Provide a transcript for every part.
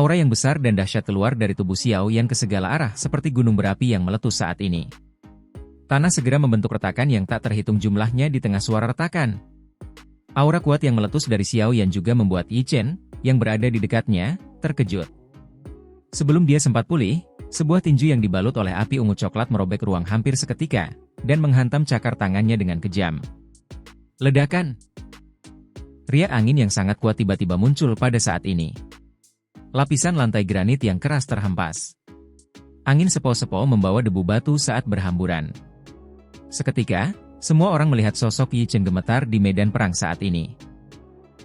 Aura yang besar dan dahsyat keluar dari tubuh Xiao Yan ke segala arah seperti gunung berapi yang meletus saat ini. Tanah segera membentuk retakan yang tak terhitung jumlahnya di tengah suara retakan. Aura kuat yang meletus dari Xiao Yan juga membuat Yi Chen, yang berada di dekatnya, terkejut. Sebelum dia sempat pulih, sebuah tinju yang dibalut oleh api ungu coklat merobek ruang hampir seketika, dan menghantam cakar tangannya dengan kejam. Ledakan! Riak angin yang sangat kuat tiba-tiba muncul pada saat ini. Lapisan lantai granit yang keras terhempas. Angin sepo-sepo membawa debu batu saat berhamburan. Seketika, semua orang melihat sosok Yi Chen gemetar di medan perang saat ini.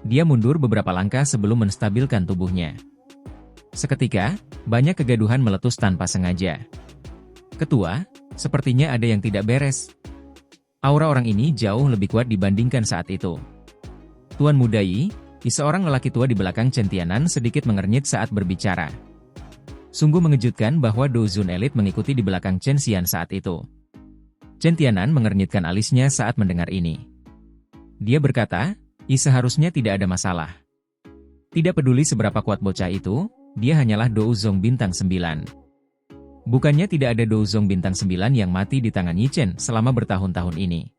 Dia mundur beberapa langkah sebelum menstabilkan tubuhnya. Seketika, banyak kegaduhan meletus tanpa sengaja. Ketua, sepertinya ada yang tidak beres. Aura orang ini jauh lebih kuat dibandingkan saat itu. Tuan Muda Yi, seorang lelaki tua di belakang Chen Tianan sedikit mengernyit saat berbicara. Sungguh mengejutkan bahwa Dozun Elit mengikuti di belakang Chen Xian saat itu. Chen Tianan mengernyitkan alisnya saat mendengar ini. Dia berkata, seharusnya tidak ada masalah. Tidak peduli seberapa kuat bocah itu, dia hanyalah Douzong Bintang 9. Bukannya tidak ada Douzong Bintang 9 yang mati di tangan Yi Chen selama bertahun-tahun ini.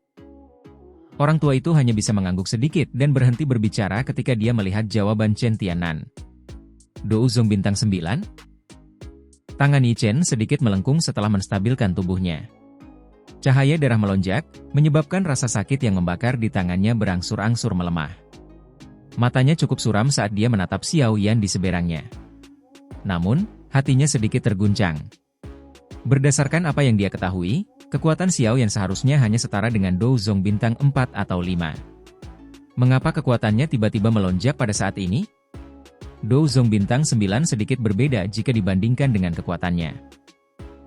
Orang tua itu hanya bisa mengangguk sedikit dan berhenti berbicara ketika dia melihat jawaban Chen Tianan. Douzong Bintang 9? Tangan Yi Chen sedikit melengkung setelah menstabilkan tubuhnya. Cahaya darah melonjak, menyebabkan rasa sakit yang membakar di tangannya berangsur-angsur melemah. Matanya cukup suram saat dia menatap Xiao Yan di seberangnya. Namun, hatinya sedikit terguncang. Berdasarkan apa yang dia ketahui, kekuatan Xiao Yan seharusnya hanya setara dengan Douzong Bintang 4 atau 5. Mengapa kekuatannya tiba-tiba melonjak pada saat ini? Douzong Bintang 9 sedikit berbeda jika dibandingkan dengan kekuatannya.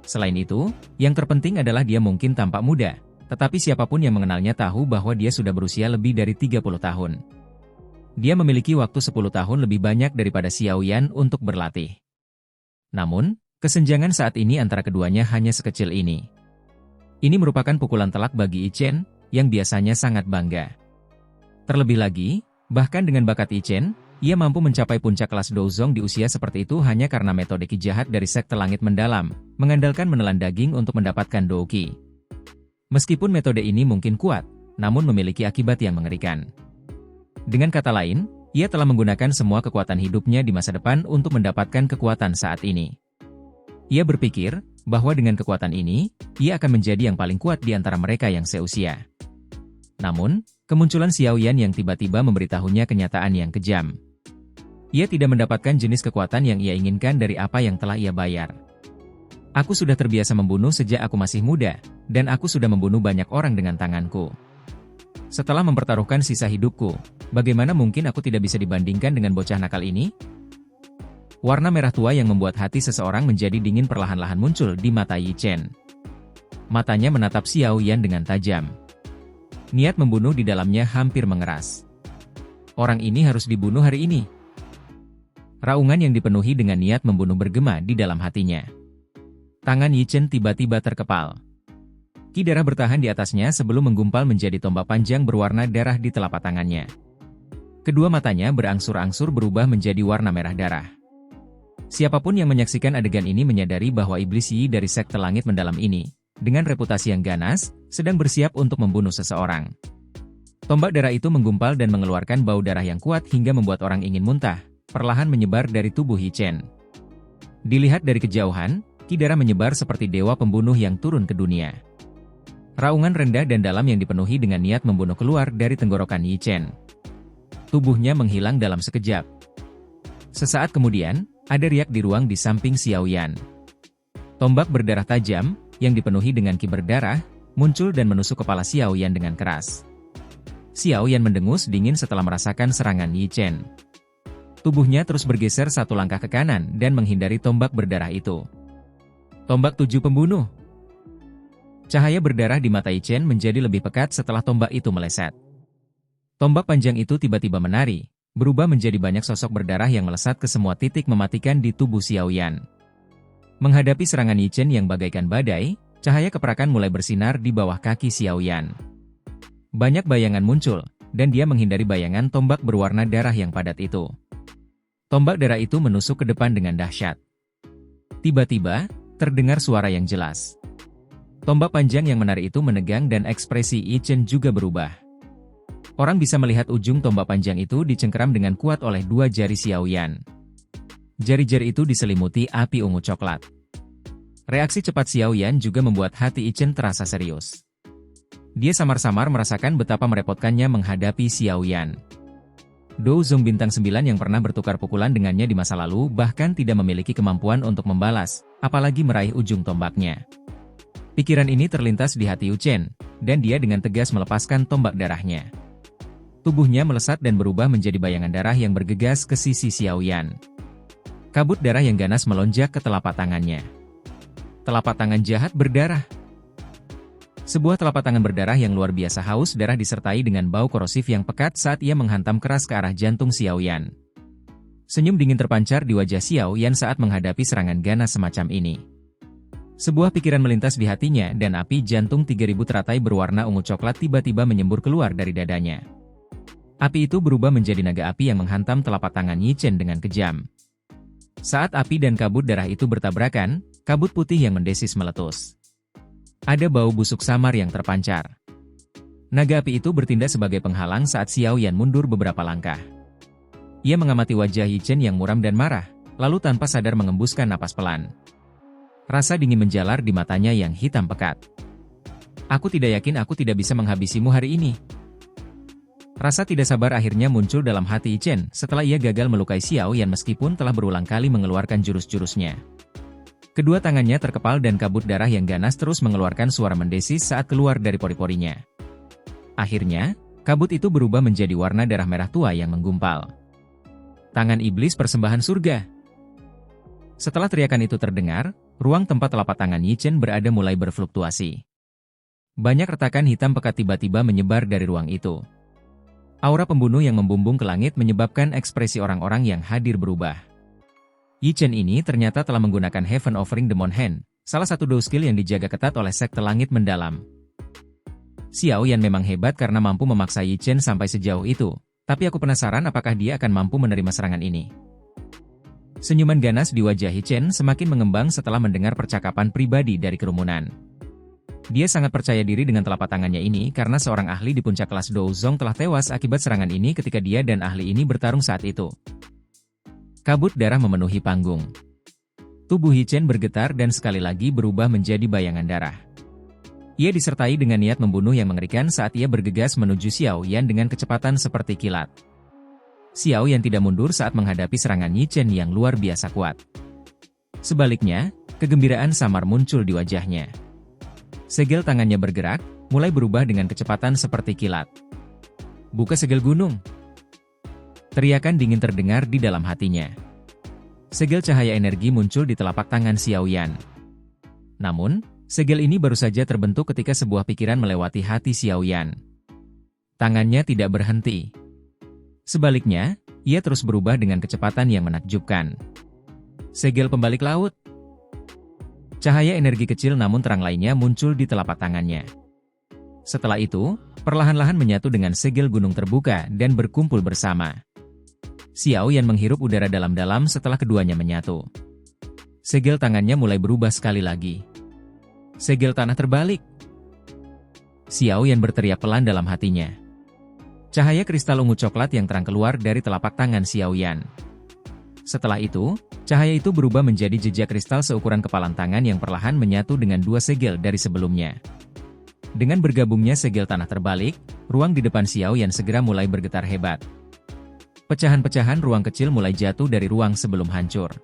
Selain itu, yang terpenting adalah dia mungkin tampak muda, tetapi siapapun yang mengenalnya tahu bahwa dia sudah berusia lebih dari 30 tahun. Dia memiliki waktu 10 tahun lebih banyak daripada Xiao Yan untuk berlatih. Namun, kesenjangan saat ini antara keduanya hanya sekecil ini. Ini merupakan pukulan telak bagi Yi Chen, yang biasanya sangat bangga. Terlebih lagi, bahkan dengan bakat Yi Chen, ia mampu mencapai puncak kelas Douzong di usia seperti itu hanya karena metode ki jahat dari sekte langit mendalam, mengandalkan menelan daging untuk mendapatkan Douqi. Meskipun metode ini mungkin kuat, namun memiliki akibat yang mengerikan. Dengan kata lain, ia telah menggunakan semua kekuatan hidupnya di masa depan untuk mendapatkan kekuatan saat ini. Ia berpikir bahwa dengan kekuatan ini, ia akan menjadi yang paling kuat di antara mereka yang seusia. Namun, kemunculan Xiao Yan yang tiba-tiba memberitahunya kenyataan yang kejam. Ia tidak mendapatkan jenis kekuatan yang ia inginkan dari apa yang telah ia bayar. Aku sudah terbiasa membunuh sejak aku masih muda, dan aku sudah membunuh banyak orang dengan tanganku. Setelah mempertaruhkan sisa hidupku, bagaimana mungkin aku tidak bisa dibandingkan dengan bocah nakal ini? Warna merah tua yang membuat hati seseorang menjadi dingin perlahan-lahan muncul di mata Yi Chen. Matanya menatap Xiao Yan dengan tajam. Niat membunuh di dalamnya hampir mengeras. Orang ini harus dibunuh hari ini. Raungan yang dipenuhi dengan niat membunuh bergema di dalam hatinya. Tangan Yi Chen tiba-tiba terkepal. Ki darah bertahan di atasnya sebelum menggumpal menjadi tombak panjang berwarna darah di telapak tangannya. Kedua matanya berangsur-angsur berubah menjadi warna merah darah. Siapapun yang menyaksikan adegan ini menyadari bahwa iblis Yi dari sekte langit mendalam ini, dengan reputasi yang ganas, sedang bersiap untuk membunuh seseorang. Tombak darah itu menggumpal dan mengeluarkan bau darah yang kuat hingga membuat orang ingin muntah, perlahan menyebar dari tubuh Yi Chen. Dilihat dari kejauhan, ki darah menyebar seperti dewa pembunuh yang turun ke dunia. Raungan rendah dan dalam yang dipenuhi dengan niat membunuh keluar dari tenggorokan Yi Chen. Tubuhnya menghilang dalam sekejap. Sesaat kemudian, ada riak di ruang di samping Xiao Yan. Tombak berdarah tajam, yang dipenuhi dengan ki berdarah, muncul dan menusuk kepala Xiao Yan dengan keras. Xiao Yan mendengus dingin setelah merasakan serangan Yi Chen. Tubuhnya terus bergeser satu langkah ke kanan dan menghindari tombak berdarah itu. Tombak 7 pembunuh. Cahaya berdarah di mata Yi Chen menjadi lebih pekat setelah tombak itu meleset. Tombak panjang itu tiba-tiba menari, berubah menjadi banyak sosok berdarah yang melesat ke semua titik mematikan di tubuh Xiaoyan. Menghadapi serangan Yi Chen yang bagaikan badai, cahaya keperakan mulai bersinar di bawah kaki Xiaoyan. Banyak bayangan muncul, dan dia menghindari bayangan tombak berwarna darah yang padat itu. Tombak darah itu menusuk ke depan dengan dahsyat. Tiba-tiba, terdengar suara yang jelas. Tombak panjang yang menari itu menegang dan ekspresi Yi Chen juga berubah. Orang bisa melihat ujung tombak panjang itu dicengkeram dengan kuat oleh dua jari Xiaoyan. Jari-jari itu diselimuti api ungu coklat. Reaksi cepat Xiaoyan juga membuat hati Yi Chen terasa serius. Dia samar-samar merasakan betapa merepotkannya menghadapi Xiaoyan. Dou Zong bintang 9 yang pernah bertukar pukulan dengannya di masa lalu bahkan tidak memiliki kemampuan untuk membalas, apalagi meraih ujung tombaknya. Pikiran ini terlintas di hati Yi Chen, dan dia dengan tegas melepaskan tombak darahnya. Tubuhnya melesat dan berubah menjadi bayangan darah yang bergegas ke sisi Xiaoyan. Kabut darah yang ganas melonjak ke telapak tangannya. Telapak tangan jahat berdarah. Sebuah telapak tangan berdarah yang luar biasa haus darah disertai dengan bau korosif yang pekat saat ia menghantam keras ke arah jantung Xiaoyan. Senyum dingin terpancar di wajah Xiaoyan saat menghadapi serangan ganas semacam ini. Sebuah pikiran melintas di hatinya dan api jantung 3000 teratai berwarna ungu coklat tiba-tiba menyembur keluar dari dadanya. Api itu berubah menjadi naga api yang menghantam telapak tangan Yi Chen dengan kejam. Saat api dan kabut darah itu bertabrakan, kabut putih yang mendesis meletus. Ada bau busuk samar yang terpancar. Naga api itu bertindak sebagai penghalang saat Xiaoyan mundur beberapa langkah. Ia mengamati wajah Yi Chen yang muram dan marah, lalu tanpa sadar mengembuskan napas pelan. Rasa dingin menjalar di matanya yang hitam pekat. Aku tidak yakin aku tidak bisa menghabisimu hari ini. Rasa tidak sabar akhirnya muncul dalam hati Yi Chen setelah ia gagal melukai Xiaoyan meskipun telah berulang kali mengeluarkan jurus-jurusnya. Kedua tangannya terkepal dan kabut darah yang ganas terus mengeluarkan suara mendesis saat keluar dari pori-porinya. Akhirnya, kabut itu berubah menjadi warna darah merah tua yang menggumpal. Tangan iblis persembahan surga. Setelah teriakan itu terdengar, ruang tempat telapak tangan Yi Chen berada mulai berfluktuasi. Banyak retakan hitam pekat tiba-tiba menyebar dari ruang itu. Aura pembunuh yang membumbung ke langit menyebabkan ekspresi orang-orang yang hadir berubah. Yi Chen ini ternyata telah menggunakan Heaven Offering Demon Hand, salah satu dou skill yang dijaga ketat oleh sekte langit mendalam. Xiaoyan memang hebat karena mampu memaksa Yi Chen sampai sejauh itu, tapi aku penasaran apakah dia akan mampu menerima serangan ini. Senyuman ganas di wajah Yi Chen semakin mengembang setelah mendengar percakapan pribadi dari kerumunan. Dia sangat percaya diri dengan telapak tangannya ini karena seorang ahli di puncak kelas Dou Zong telah tewas akibat serangan ini ketika dia dan ahli ini bertarung saat itu. Kabut darah memenuhi panggung. Tubuh Yi Chen bergetar dan sekali lagi berubah menjadi bayangan darah. Ia disertai dengan niat membunuh yang mengerikan saat ia bergegas menuju Xiaoyan dengan kecepatan seperti kilat. Xiaoyan tidak mundur saat menghadapi serangan Yi Chen yang luar biasa kuat. Sebaliknya, kegembiraan samar muncul di wajahnya. Segel tangannya bergerak, mulai berubah dengan kecepatan seperti kilat. Buka segel gunung. Teriakan dingin terdengar di dalam hatinya. Segel cahaya energi muncul di telapak tangan Xiaoyan. Namun, segel ini baru saja terbentuk ketika sebuah pikiran melewati hati Xiaoyan. Tangannya tidak berhenti. Sebaliknya, ia terus berubah dengan kecepatan yang menakjubkan. Segel pembalik laut. Cahaya energi kecil namun terang lainnya muncul di telapak tangannya. Setelah itu, perlahan-lahan menyatu dengan segel gunung terbuka dan berkumpul bersama. Xiaoyan menghirup udara dalam-dalam setelah keduanya menyatu. Segel tangannya mulai berubah sekali lagi. Segel tanah terbalik. Xiaoyan berteriak pelan dalam hatinya. Cahaya kristal ungu coklat yang terang keluar dari telapak tangan Xiaoyan. Setelah itu, cahaya itu berubah menjadi jejak kristal seukuran kepalan tangan yang perlahan menyatu dengan dua segel dari sebelumnya. Dengan bergabungnya segel tanah terbalik, ruang di depan Xiaoyan segera mulai bergetar hebat. Pecahan-pecahan ruang kecil mulai jatuh dari ruang sebelum hancur.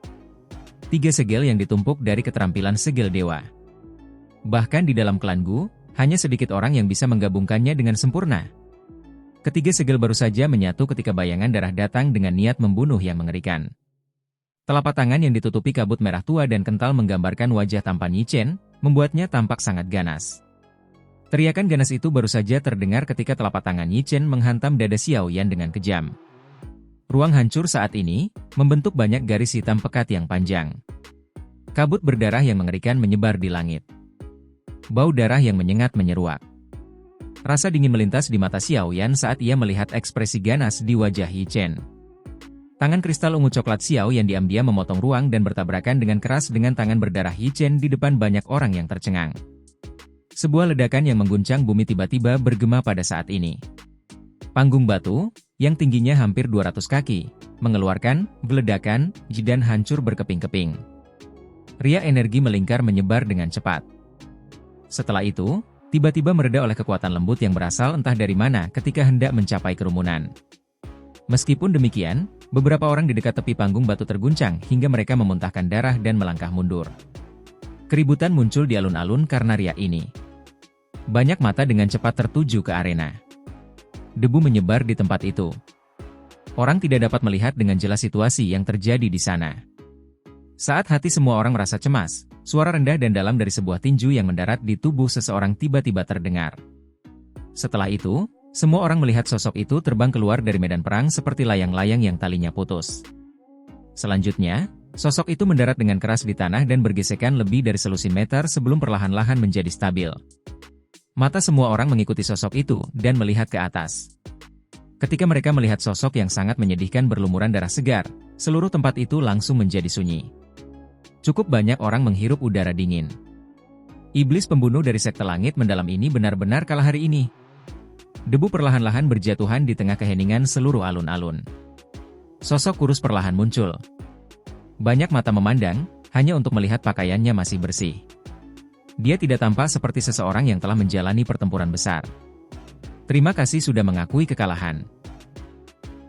3 segel yang ditumpuk dari keterampilan segel dewa. Bahkan di dalam klan Gu, hanya sedikit orang yang bisa menggabungkannya dengan sempurna. Ketiga segel baru saja menyatu ketika bayangan darah datang dengan niat membunuh yang mengerikan. Telapak tangan yang ditutupi kabut merah tua dan kental menggambarkan wajah tampan Yi Chen, membuatnya tampak sangat ganas. Teriakan ganas itu baru saja terdengar ketika telapak tangan Yi Chen menghantam dada Xiao Yan dengan kejam. Ruang hancur saat ini membentuk banyak garis hitam pekat yang panjang. Kabut berdarah yang mengerikan menyebar di langit. Bau darah yang menyengat menyeruak. Rasa dingin melintas di mata Xiao Yan saat ia melihat ekspresi ganas di wajah Yi Chen. Tangan kristal ungu coklat Xiao Yan diam-diam memotong ruang dan bertabrakan dengan keras dengan tangan berdarah Yi Chen di depan banyak orang yang tercengang. Sebuah ledakan yang mengguncang bumi tiba-tiba bergema pada saat ini. Panggung batu, yang tingginya hampir 200 kaki, mengeluarkan ledakan, dan hancur berkeping-keping. Ria energi melingkar menyebar dengan cepat. Setelah itu, tiba-tiba mereda oleh kekuatan lembut yang berasal entah dari mana ketika hendak mencapai kerumunan. Meskipun demikian, beberapa orang di dekat tepi panggung batu terguncang hingga mereka memuntahkan darah dan melangkah mundur. Keributan muncul di alun-alun karena riak ini. Banyak mata dengan cepat tertuju ke arena. Debu menyebar di tempat itu. Orang tidak dapat melihat dengan jelas situasi yang terjadi di sana. Saat hati semua orang merasa cemas, suara rendah dan dalam dari sebuah tinju yang mendarat di tubuh seseorang tiba-tiba terdengar. Setelah itu, semua orang melihat sosok itu terbang keluar dari medan perang seperti layang-layang yang talinya putus. Selanjutnya, sosok itu mendarat dengan keras di tanah dan bergesekan lebih dari selusin meter sebelum perlahan-lahan menjadi stabil. Mata semua orang mengikuti sosok itu dan melihat ke atas. Ketika mereka melihat sosok yang sangat menyedihkan berlumuran darah segar, seluruh tempat itu langsung menjadi sunyi. Cukup banyak orang menghirup udara dingin. Iblis pembunuh dari sekte langit mendalam ini benar-benar kalah hari ini. Debu perlahan-lahan berjatuhan di tengah keheningan seluruh alun-alun. Sosok kurus perlahan muncul. Banyak mata memandang, hanya untuk melihat pakaiannya masih bersih. Dia tidak tampak seperti seseorang yang telah menjalani pertempuran besar. Terima kasih sudah mengakui kekalahan.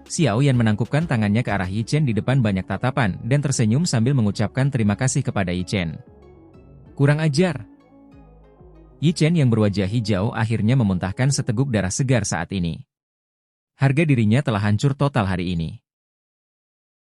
Xiao Yan menangkupkan tangannya ke arah Yi Chen di depan banyak tatapan dan tersenyum sambil mengucapkan terima kasih kepada Yi Chen. Kurang ajar. Yi Chen yang berwajah hijau akhirnya memuntahkan seteguk darah segar saat ini. Harga dirinya telah hancur total hari ini.